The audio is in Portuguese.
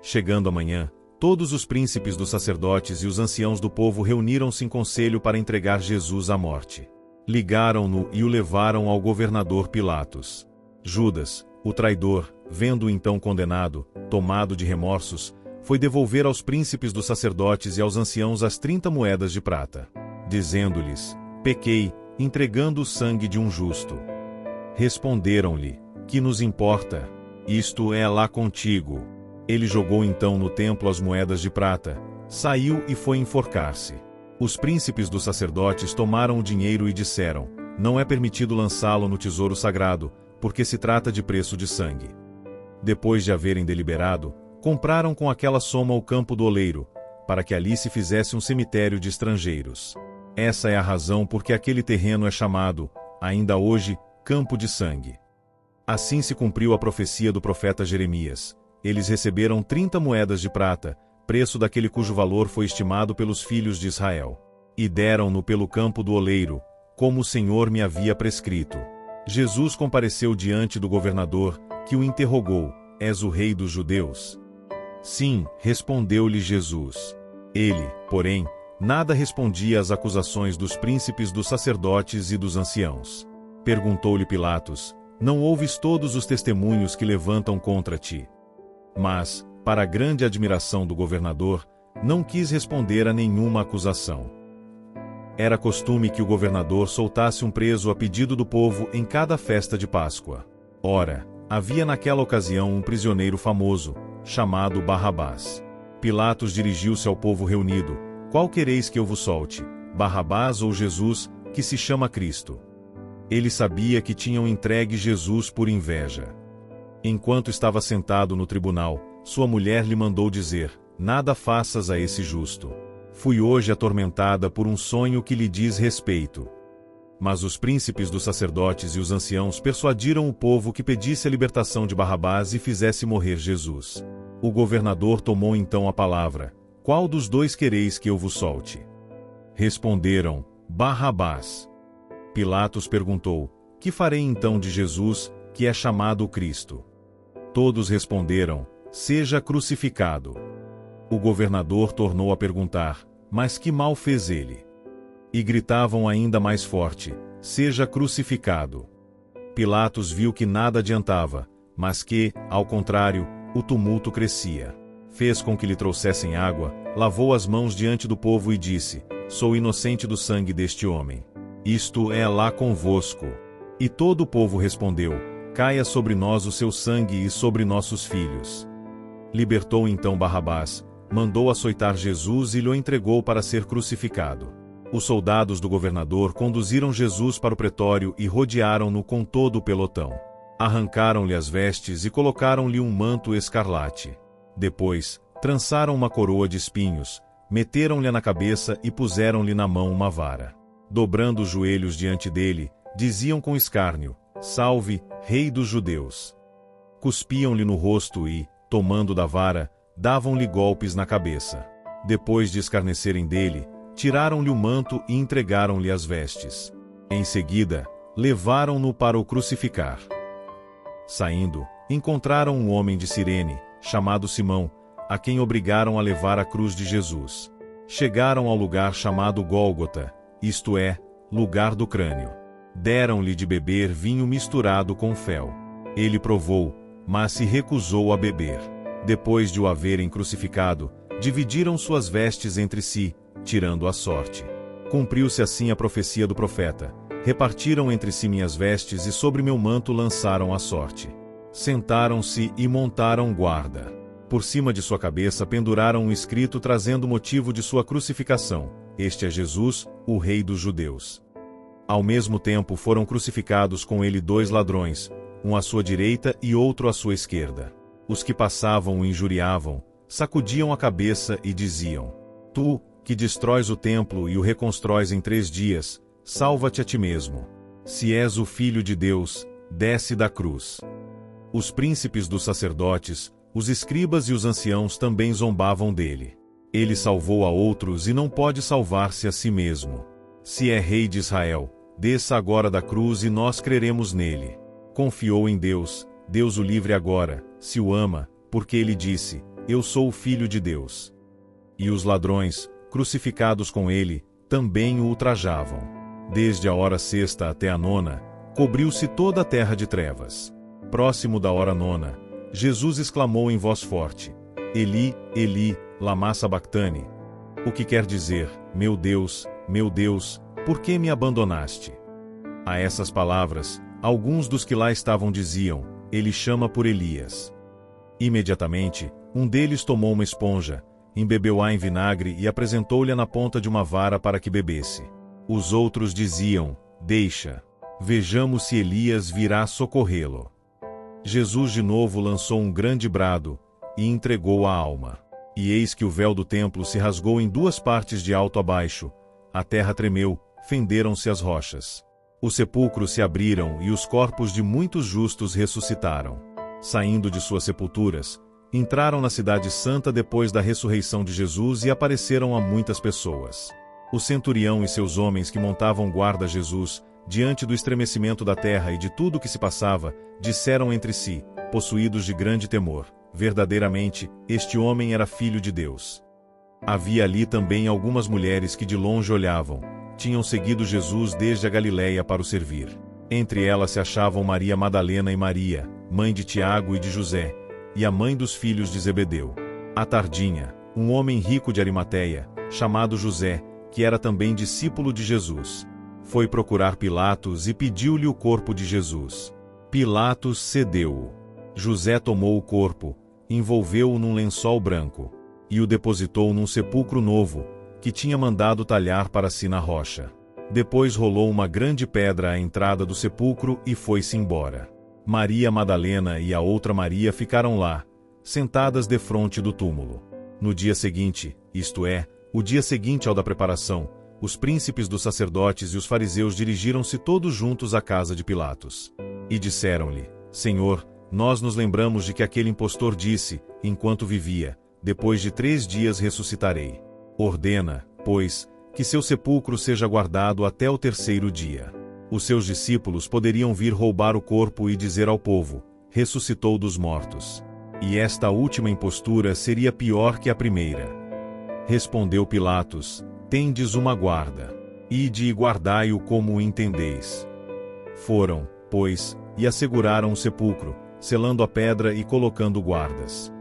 Chegando a manhã, todos os príncipes dos sacerdotes e os anciãos do povo reuniram-se em conselho para entregar Jesus à morte. Ligaram-no e o levaram ao governador Pilatos. Judas, o traidor, vendo-o então condenado, tomado de remorsos, foi devolver aos príncipes dos sacerdotes e aos anciãos as 30 moedas de prata, dizendo-lhes: pequei, entregando o sangue de um justo. Responderam-lhe: que nos importa? Isto é lá contigo. Ele jogou então no templo as moedas de prata, saiu e foi enforcar-se. Os príncipes dos sacerdotes tomaram o dinheiro e disseram: não é permitido lançá-lo no tesouro sagrado, porque se trata de preço de sangue. Depois de haverem deliberado, compraram com aquela soma o campo do oleiro, para que ali se fizesse um cemitério de estrangeiros. Essa é a razão por que aquele terreno é chamado, ainda hoje, Campo de Sangue. Assim se cumpriu a profecia do profeta Jeremias. Eles receberam 30 moedas de prata, preço daquele cujo valor foi estimado pelos filhos de Israel. E deram-no pelo campo do oleiro, como o Senhor me havia prescrito. Jesus compareceu diante do governador, que o interrogou: és o rei dos judeus? Sim, respondeu-lhe Jesus. Ele, porém, nada respondia às acusações dos príncipes dos sacerdotes e dos anciãos. Perguntou-lhe Pilatos: não ouves todos os testemunhos que levantam contra ti? Mas, para a grande admiração do governador, não quis responder a nenhuma acusação. Era costume que o governador soltasse um preso a pedido do povo em cada festa de Páscoa. Ora, havia naquela ocasião um prisioneiro famoso, chamado Barrabás. Pilatos dirigiu-se ao povo reunido: qual quereis que eu vos solte, Barrabás ou Jesus, que se chama Cristo? Ele sabia que tinham entregue Jesus por inveja. Enquanto estava sentado no tribunal, sua mulher lhe mandou dizer: nada faças a esse justo. Fui hoje atormentada por um sonho que lhe diz respeito. Mas os príncipes dos sacerdotes e os anciãos persuadiram o povo que pedisse a libertação de Barrabás e fizesse morrer Jesus. O governador tomou então a palavra: qual dos dois quereis que eu vos solte? Responderam: Barrabás. Pilatos perguntou: que farei então de Jesus, que é chamado o Cristo? Todos responderam: seja crucificado. O governador tornou a perguntar: mas que mal fez ele? E gritavam ainda mais forte: seja crucificado. Pilatos viu que nada adiantava, mas que, ao contrário, o tumulto crescia. Fez com que lhe trouxessem água, lavou as mãos diante do povo e disse: sou inocente do sangue deste homem. Isto é lá convosco. E todo o povo respondeu: caia sobre nós o seu sangue e sobre nossos filhos. Libertou então Barrabás, mandou açoitar Jesus e lhe entregou para ser crucificado. Os soldados do governador conduziram Jesus para o pretório e rodearam-no com todo o pelotão. Arrancaram-lhe as vestes e colocaram-lhe um manto escarlate. Depois, trançaram uma coroa de espinhos, meteram-lhe na cabeça e puseram-lhe na mão uma vara. Dobrando os joelhos diante dele, diziam com escárnio: salve, rei dos judeus. Cuspiam-lhe no rosto e, tomando da vara, davam-lhe golpes na cabeça. Depois de escarnecerem dele, tiraram-lhe o manto e entregaram-lhe as vestes. Em seguida, levaram-no para o crucificar. Saindo, encontraram um homem de Cirene, chamado Simão, a quem obrigaram a levar a cruz de Jesus. Chegaram ao lugar chamado Gólgota, isto é, lugar do crânio. Deram-lhe de beber vinho misturado com fel. Ele provou, mas se recusou a beber. Depois de o haverem crucificado, dividiram suas vestes entre si, tirando a sorte. Cumpriu-se assim a profecia do profeta: repartiram entre si minhas vestes e sobre meu manto lançaram a sorte. Sentaram-se e montaram guarda. Por cima de sua cabeça penduraram um escrito trazendo o motivo de sua crucificação: este é Jesus, o rei dos judeus. Ao mesmo tempo foram crucificados com ele 2 ladrões, um à sua direita e outro à sua esquerda. Os que passavam o injuriavam, sacudiam a cabeça e diziam: tu, que destróis o templo e o reconstróis em 3 dias, salva-te a ti mesmo. Se és o Filho de Deus, desce da cruz. Os príncipes dos sacerdotes, os escribas e os anciãos também zombavam dele. Ele salvou a outros e não pode salvar-se a si mesmo. Se é rei de Israel, desça agora da cruz e nós creremos nele. Confiou em Deus, Deus o livre agora, se o ama, porque ele disse: eu sou o Filho de Deus. E os ladrões, crucificados com ele, também o ultrajavam. Desde a hora sexta até a nona, cobriu-se toda a terra de trevas. Próximo da hora nona, Jesus exclamou em voz forte: Eli, Eli, lama sabactani. O que quer dizer: meu Deus, por que me abandonaste? A essas palavras, alguns dos que lá estavam diziam: ele chama por Elias. Imediatamente, um deles tomou uma esponja, embebeu-a em vinagre e apresentou-lhe na ponta de uma vara para que bebesse. Os outros diziam: deixa. Vejamos se Elias virá socorrê-lo. Jesus de novo lançou um grande brado e entregou a alma. E eis que o véu do templo se rasgou em duas partes de alto a baixo, a terra tremeu, fenderam-se as rochas. Os sepulcros se abriram e os corpos de muitos justos ressuscitaram. Saindo de suas sepulturas, entraram na cidade santa depois da ressurreição de Jesus e apareceram a muitas pessoas. O centurião e seus homens que montavam guarda a Jesus, diante do estremecimento da terra e de tudo o que se passava, disseram entre si, possuídos de grande temor: verdadeiramente, este homem era filho de Deus. Havia ali também algumas mulheres que de longe olhavam, tinham seguido Jesus desde a Galiléia para o servir. Entre elas se achavam Maria Madalena e Maria, mãe de Tiago e de José, e a mãe dos filhos de Zebedeu. À tardinha, um homem rico de Arimateia, chamado José, que era também discípulo de Jesus, foi procurar Pilatos e pediu-lhe o corpo de Jesus. Pilatos cedeu-o. José tomou o corpo, envolveu-o num lençol branco, e o depositou num sepulcro novo, que tinha mandado talhar para si na rocha. Depois rolou uma grande pedra à entrada do sepulcro e foi-se embora. Maria Madalena e a outra Maria ficaram lá, sentadas defronte do túmulo. No dia seguinte, isto é, o dia seguinte ao da preparação, os príncipes dos sacerdotes e os fariseus dirigiram-se todos juntos à casa de Pilatos. E disseram-lhe: Senhor, nós nos lembramos de que aquele impostor disse, enquanto vivia: depois de 3 dias ressuscitarei. Ordena, pois, que seu sepulcro seja guardado até o 3º dia. Os seus discípulos poderiam vir roubar o corpo e dizer ao povo: ressuscitou dos mortos. E esta última impostura seria pior que a primeira. Respondeu Pilatos: tendes uma guarda. Ide e guardai-o como o entendeis. Foram, pois, e asseguraram o sepulcro, selando a pedra e colocando guardas.